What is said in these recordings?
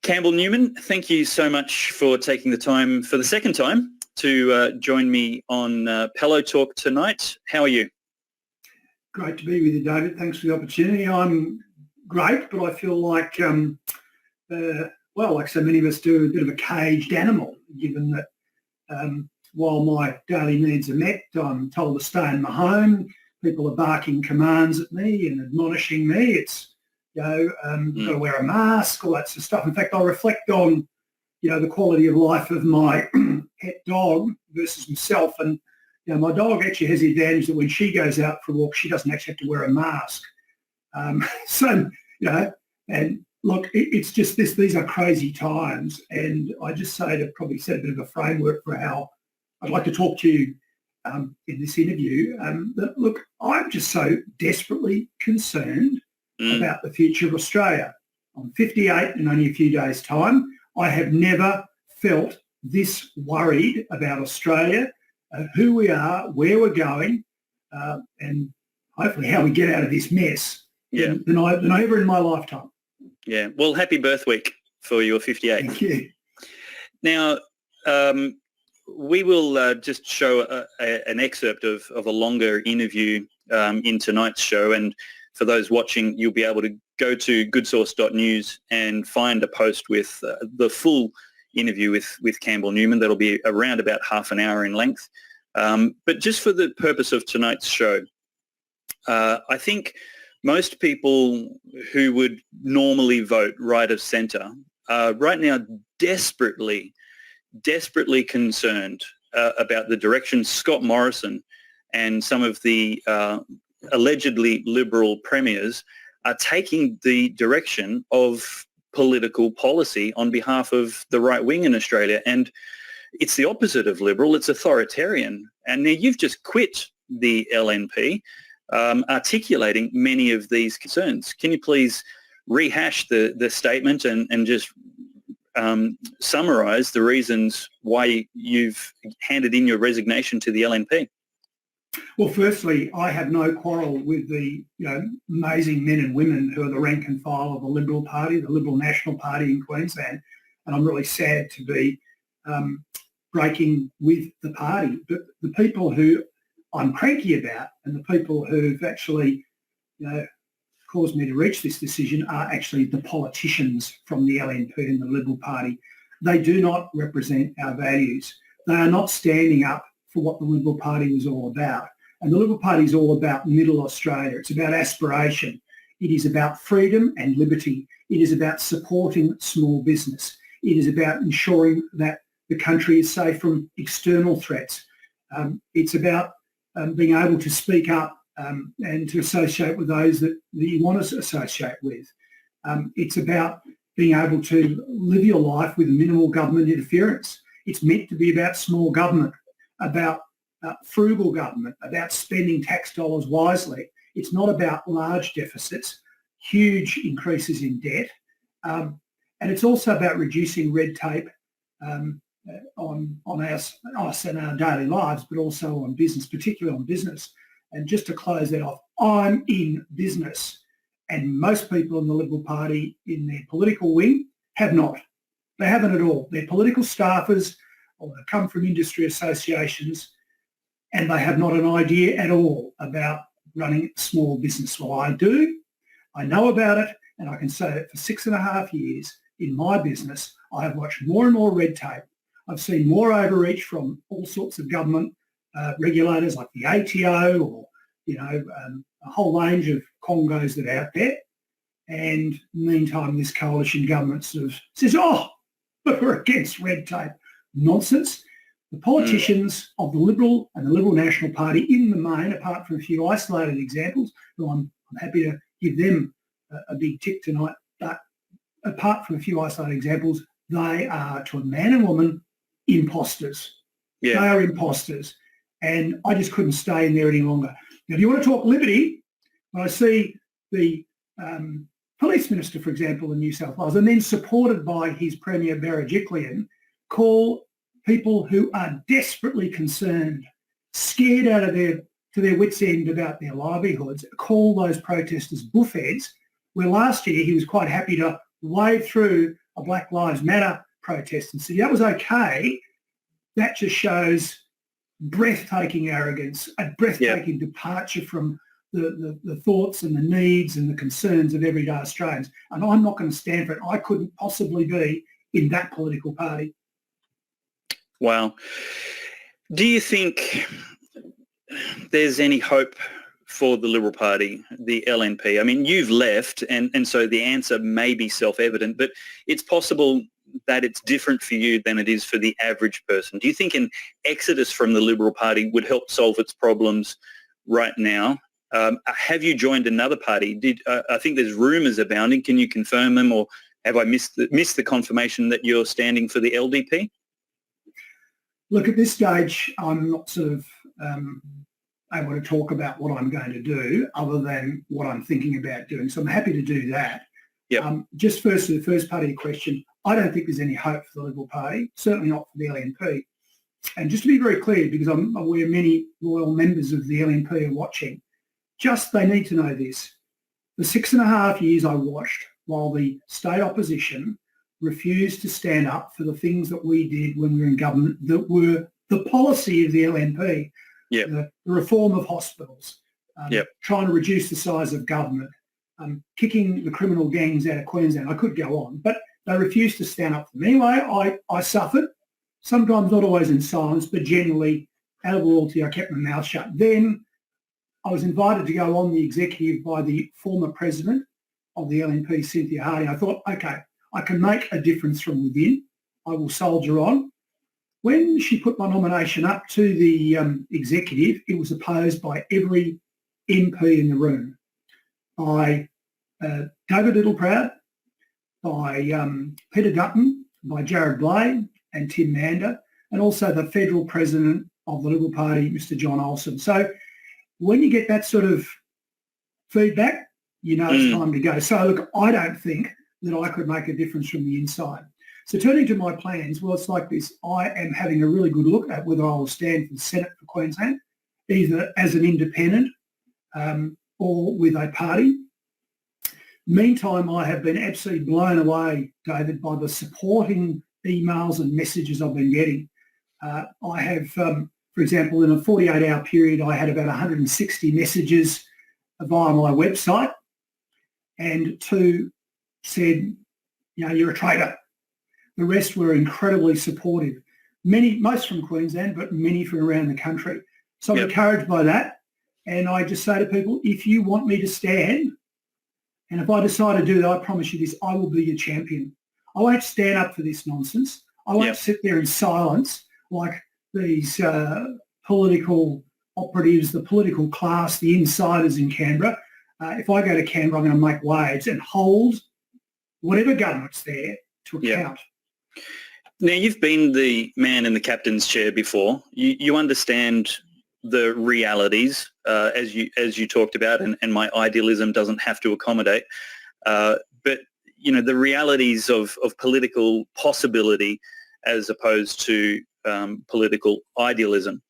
Campbell Newman, thank you so much for taking the time for the second time to join me on Pellowe Talk tonight. How are you? Great to be with you, David. Thanks for the opportunity. I'm great, but I feel like, like so many of us do, a bit of a caged animal, given that while my daily needs are met, I'm told to stay in my home. People are barking commands at me and admonishing me. It's, got to wear a mask, all that sort of stuff. In fact, I reflect on, the quality of life of my pet dog versus myself. And, my dog actually has the advantage that when she goes out for a walk, she doesn't actually have to wear a mask. And look, it's just this, these are crazy times. And I just say to probably set a bit of a framework for how I'd like to talk to you in this interview. That, look, I'm just so desperately concerned about the future of Australia. I'm 58 in only a few days' time. I have never felt this worried about Australia, who we are, where we're going, and hopefully how we get out of this mess than ever in my lifetime. Yeah. Well, happy birth week for your 58. Thank you. Now, we will just show an excerpt of a longer interview in tonight's show, and for those watching, you'll be able to go to goodsource.news and find a post with the full interview with Campbell Newman. That'll be around about half an hour in length. But just for the purpose of tonight's show, I think most people who would normally vote right of centre are right now desperately concerned about the direction Scott Morrison and some of the allegedly Liberal premiers are taking the direction of political policy on behalf of the right wing in Australia. And it's the opposite of Liberal, it's authoritarian. And now you've just quit the LNP, articulating many of these concerns. Can you please rehash the statement and just summarise the reasons why you've handed in your resignation to the LNP? Well, firstly, I have no quarrel with the amazing men and women who are the rank and file of the Liberal Party, the Liberal National Party in Queensland, and I'm really sad to be breaking with the party. But the people who I'm cranky about and the people who've actually caused me to reach this decision are actually the politicians from the LNP and the Liberal Party. They do not represent our values. They are not standing up for what the Liberal Party was all about. And the Liberal Party is all about middle Australia. It's about aspiration. It is about freedom and liberty. It is about supporting small business. It is about ensuring that the country is safe from external threats. It's about being able to speak up and to associate with those that you want to associate with. It's about being able to live your life with minimal government interference. It's meant to be about small government, about frugal government, about spending tax dollars wisely. It's not about large deficits, huge increases in debt. And it's also about reducing red tape on us and our daily lives, but also on business, particularly on business. And just to close that off, I'm in business, and most people in the Liberal Party in their political wing have not. They haven't at all. They're political staffers or they come from industry associations, and they have not an idea at all about running a small business. Well, I do. I know about it, and I can say that for 6.5 years in my business, I have watched more and more red tape. I've seen more overreach from all sorts of government regulators like the ATO or, a whole range of Congos that are out there. And meantime, this coalition government sort of says, we're against red tape. Nonsense. The politicians of the Liberal and the Liberal National Party in the main, apart from a few isolated examples, who I'm happy to give them a big tick tonight, but apart from a few isolated examples, they are, to a man and woman, imposters. Yeah. They are imposters. And I just couldn't stay in there any longer. Now, if you want to talk liberty, when I see the police minister, for example, in New South Wales, and then supported by his Premier Berejiklian, call people who are desperately concerned, scared out of their wits' end about their livelihoods, call those protesters buffheads, where last year he was quite happy to wade through a Black Lives Matter protest and said, that was okay. That just shows breathtaking arrogance, a breathtaking departure from the thoughts and the needs and the concerns of everyday Australians. And I'm not going to stand for it. I couldn't possibly be in that political party. Wow. Do you think there's any hope for the Liberal Party, the LNP? I mean, you've left, and so the answer may be self-evident, but it's possible that it's different for you than it is for the average person. Do you think an exodus from the Liberal Party would help solve its problems right now? Have you joined another party? I think there's rumours abounding. Can you confirm them, or have I missed the confirmation that you're standing for the LDP? Look, at this stage, I'm not sort of able to talk about what I'm going to do other than what I'm thinking about doing. So I'm happy to do that. Yep. Just first to the first part of your question, I don't think there's any hope for the Liberal Party, certainly not for the LNP. And just to be very clear, because I'm aware many loyal members of the LNP are watching, they need to know this. The 6.5 years I watched while the state opposition refused to stand up for the things that we did when we were in government that were the policy of the LNP, the reform of hospitals, trying to reduce the size of government, kicking the criminal gangs out of Queensland. I could go on, but they refused to stand up for me. Anyway, I suffered, sometimes not always in silence, but generally out of loyalty, I kept my mouth shut. Then I was invited to go on the executive by the former president of the LNP, Cynthia Harding. I thought, okay, I can make a difference from within. I will soldier on. When she put my nomination up to the executive, it was opposed by every MP in the room, by David Littleproud, by Peter Dutton, by Jared Blade and Tim Mander, and also the federal president of the Liberal Party, Mr. John Olsen. So when you get that sort of feedback, you know it's time to go. So look, I don't think that I could make a difference from the inside. So turning to my plans, well, it's like this. I am having a really good look at whether I will stand for the Senate for Queensland, either as an independent or with a party. Meantime, I have been absolutely blown away, David, by the supporting emails and messages I've been getting. I have, for example, in a 48-hour period, I had about 160 messages via my website, and 2 said, you're a traitor. The rest were incredibly supportive. Most from Queensland, but many from around the country. So I'm encouraged by that. And I just say to people, if you want me to stand, and if I decide to do that, I promise you this, I will be your champion. I won't stand up for this nonsense. I won't sit there in silence like these political operatives, the political class, the insiders in Canberra. If I go to Canberra, I'm going to make waves and hold whatever government's there to account. Now, you've been the man in the captain's chair before. You understand the realities, as you talked about, and my idealism doesn't have to accommodate. But, the realities of political possibility as opposed to political idealism.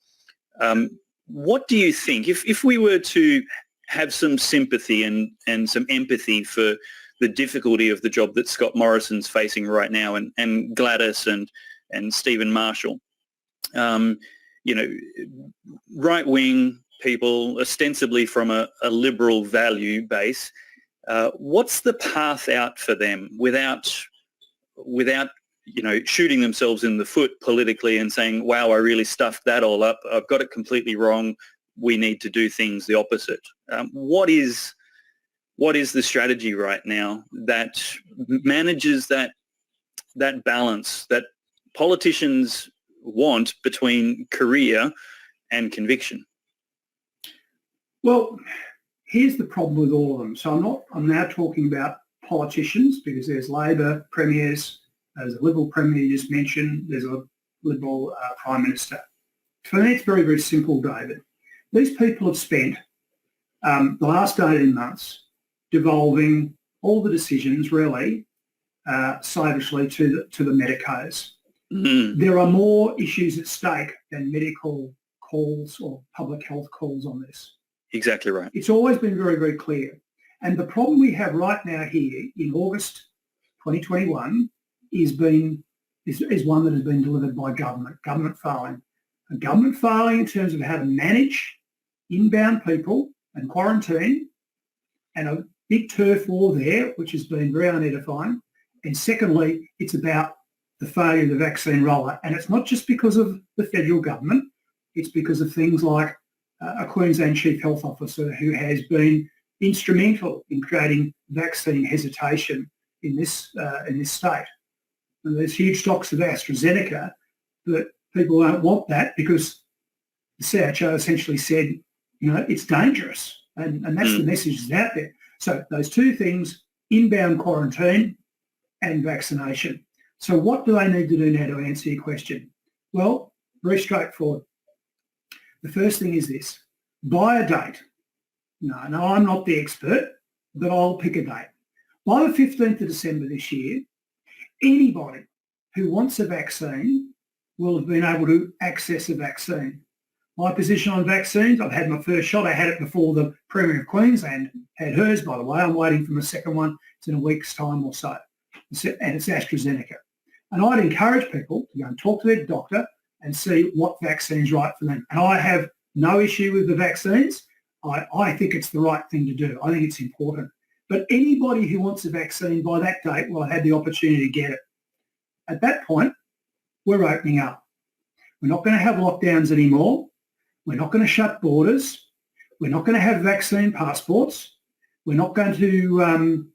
What do you think, if we were to have some sympathy and some empathy for the difficulty of the job that Scott Morrison's facing right now, and Gladys and Stephen Marshall, right-wing people, ostensibly from a liberal value base, what's the path out for them without shooting themselves in the foot politically and saying, wow, I really stuffed that all up. I've got it completely wrong. We need to do things the opposite. What is the strategy right now that manages that balance that politicians want between career and conviction? Well, here's the problem with all of them. So I'm now talking about politicians, because there's Labor premiers, there's a Liberal premier you just mentioned, there's a Liberal Prime Minister. For me, it's very, very simple, David. These people have spent the last 18 months devolving all the decisions, really, slavishly to the medicos. There are more issues at stake than medical calls or public health calls on this. Exactly right. It's always been very, very clear. And the problem we have right now here in August 2021 is one that has been delivered by government failing. A government failing in terms of how to manage inbound people and quarantine, and a big turf war there, which has been very unedifying. And secondly, it's about the failure of the vaccine rollout. And it's not just because of the federal government, it's because of things like a Queensland Chief Health Officer who has been instrumental in creating vaccine hesitation in this state. And there's huge stocks of AstraZeneca, but people don't want that because the CHO essentially said, it's dangerous. And that's the message that's out there. So those two things, inbound quarantine and vaccination. So what do they need to do now to answer your question? Well, very straightforward. The first thing is this: buy a date. No, I'm not the expert, but I'll pick a date. By the 15th of December this year, anybody who wants a vaccine will have been able to access a vaccine. My position on vaccines, I've had my first shot. I had it before the Premier of Queensland had hers, by the way. I'm waiting for my second one. It's in a week's time or so. And it's AstraZeneca. And I'd encourage people to go and talk to their doctor and see what vaccine's right for them. And I have no issue with the vaccines. I think it's the right thing to do. I think it's important. But anybody who wants a vaccine by that date will have had the opportunity to get it. At that point, we're opening up. We're not going to have lockdowns anymore. We're not going to shut borders. We're not going to have vaccine passports. We're not going to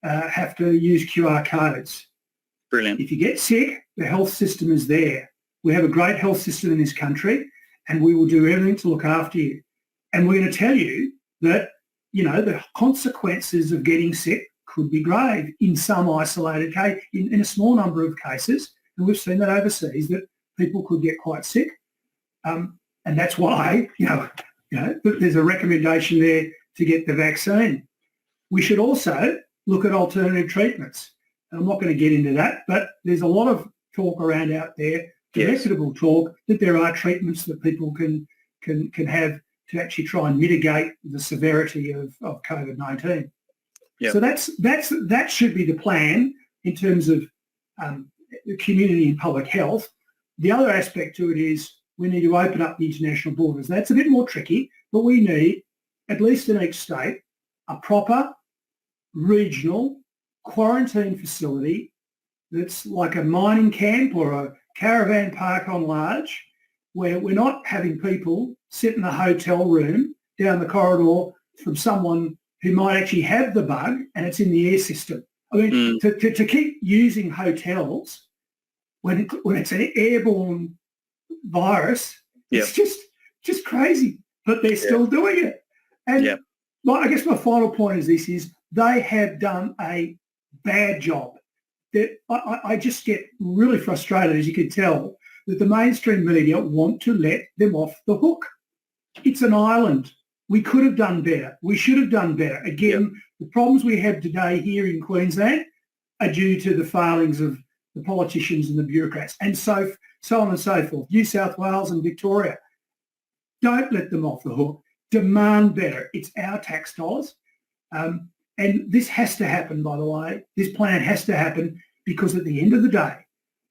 have to use QR codes. Brilliant. If you get sick, the health system is there. We have a great health system in this country, and we will do everything to look after you. And we're going to tell you that, the consequences of getting sick could be grave in some isolated case, in a small number of cases. And we've seen that overseas, that people could get quite sick. And that's why, there's a recommendation there to get the vaccine. We should also look at alternative treatments. And I'm not going to get into that, but there's a lot of talk around out there, reputable talk, that there are treatments that people can have to actually try and mitigate the severity of COVID-19. Yep. So that should be the plan in terms of community and public health. The other aspect to it is we need to open up the international borders. That's a bit more tricky, but we need, at least in each state, a proper regional quarantine facility that's like a mining camp or a caravan park on large, where we're not having people sit in a hotel room down the corridor from someone who might actually have the bug and it's in the air system. I mean, to keep using hotels when it's an airborne virus, it's just crazy, but they're still doing it. And I guess my final point is this: is they have done a bad job. That I just get really frustrated, as you can tell, that the mainstream media want to let them off the hook. It's an island. We could have done better. We should have done better. Again, the problems we have today here in Queensland are due to the failings of the politicians and the bureaucrats, and so on and so forth. New South Wales and Victoria. Don't let them off the hook. Demand better. It's our tax dollars. And this has to happen, by the way. This plan has to happen because at the end of the day,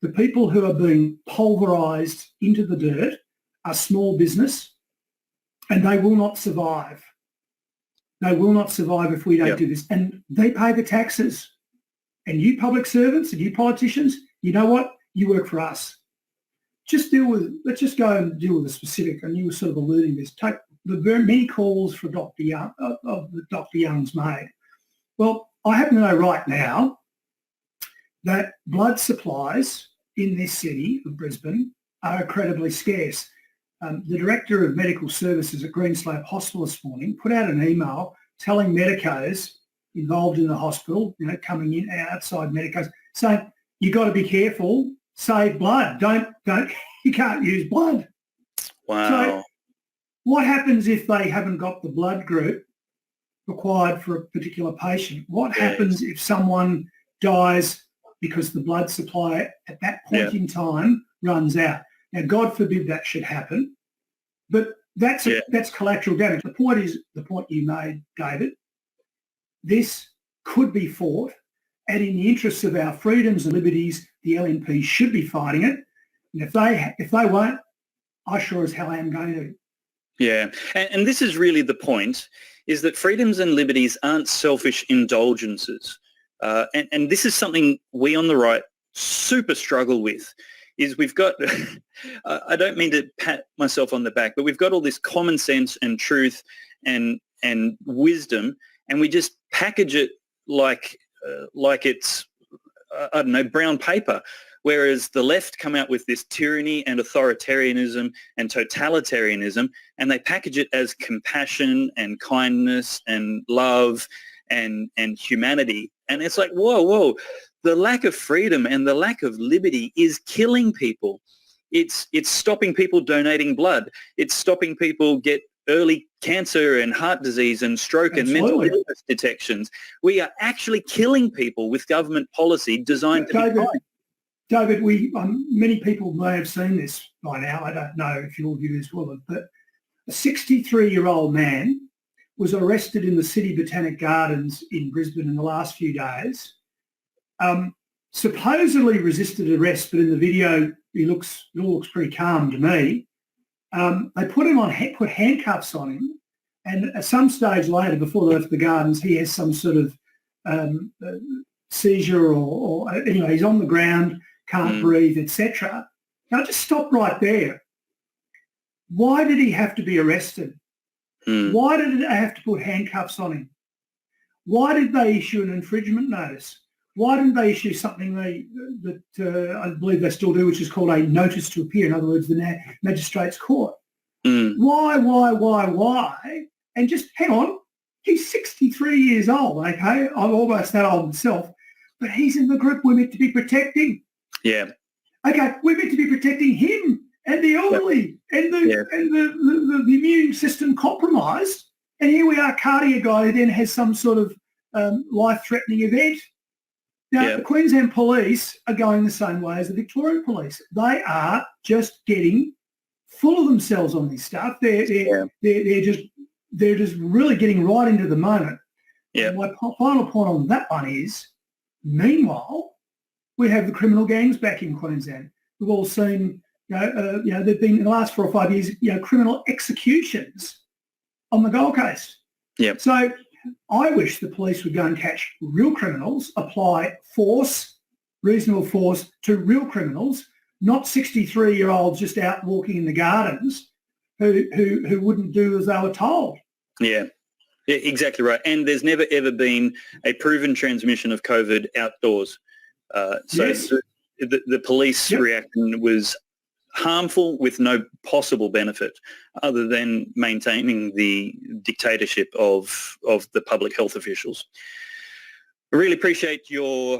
the people who are being pulverised into the dirt are small business, and they will not survive. They will not survive if we don't do this. And they pay the taxes. And you public servants and you politicians, you know what? You work for us. Let's just go and deal with the specific, and you were sort of alluding to this. Take the very many calls for Dr. Young, that Dr. Young's made. Well, I happen to know right now that blood supplies in this city of Brisbane are incredibly scarce. The Director of Medical Services at Greenslope Hospital this morning put out an email telling medicos involved in the hospital, coming in outside medicos, saying, you've got to be careful, save blood. You can't use blood. Wow. So what happens if they haven't got the blood group required for a particular patient? What happens if someone dies because the blood supply at that point in time runs out? Now, God forbid that should happen, but that's collateral damage. The point you made, David, this could be fought, And in the interests of our freedoms and liberties, the LNP should be fighting it. And if they won't, I sure as hell am going to. Yeah, and this is really the point, is that freedoms and liberties aren't selfish indulgences. And this is something we on the right super struggle with, is we've got, I don't mean to pat myself on the back, but we've got all this common sense and truth and wisdom, and we just package it like it's, I don't know, brown paper. Whereas the left come out with this tyranny and authoritarianism and totalitarianism, and they package it as compassion and kindness and love and humanity. And it's like, whoa, the lack of freedom and the lack of liberty is killing people. It's stopping people donating blood. It's stopping people get early cancer and heart disease and stroke and mental illness detections. We are actually killing people with government policy designed to be kind. David, many people may have seen this by now. I don't know if your viewers will have, but a 63-year-old man was arrested in the City Botanic Gardens in Brisbane in the last few days. Supposedly resisted arrest, but in the video it all looks pretty calm to me. They put handcuffs on him, and at some stage later, before they left the gardens, he has some sort of seizure or he's on the ground, can't breathe, etc. Now, just stop right there. Why did he have to be arrested? Why did they have to put handcuffs on him? Why did they issue an infringement notice? Why didn't they issue something that I believe they still do, which is called a notice to appear, in other words, the magistrate's court? Why? And just hang on, he's 63 years old, okay? I'm almost that old myself, but he's in the group we're meant to be protecting. Yeah. Okay, we're meant to be protecting him and the elderly and the immune system compromised. And here we are carting a guy who then has some sort of life-threatening event. Now, the Queensland Police are going the same way as the Victorian Police. They are just getting full of themselves on this stuff. They're just really getting right into the moment. Yeah. And my final point on that one is, meanwhile, we have the criminal gangs back in Queensland. We've all seen, there've been in the last 4 or 5 years, criminal executions on the Gold Coast. Yeah. So I wish the police would go and catch real criminals, apply force, reasonable force to real criminals, not 63-year-olds just out walking in the gardens who wouldn't do as they were told. Yeah, exactly right. And there's never, ever been a proven transmission of COVID outdoors. Yes. The police reaction was harmful with no possible benefit other than maintaining the dictatorship of the public health officials. I really appreciate your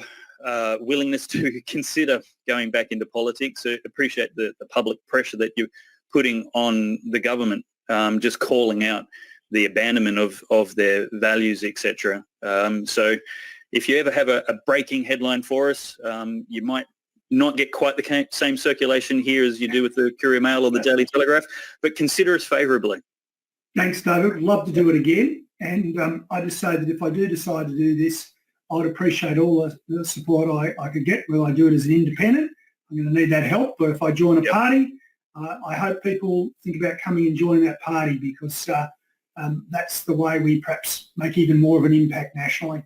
willingness to consider going back into politics. I appreciate the public pressure that you're putting on the government, just calling out the abandonment of their values, etc. So if you ever have a breaking headline for us, you might not get quite the same circulation here as you do with the Courier Mail or the Daily Telegraph, but consider us favourably. Thanks, David. Love to do it again. And I just say that if I do decide to do this, I would appreciate all the support I could get. Will I do it as an independent? I'm going to need that help. But if I join a party, I hope people think about coming and joining that party, because that's the way we perhaps make even more of an impact nationally.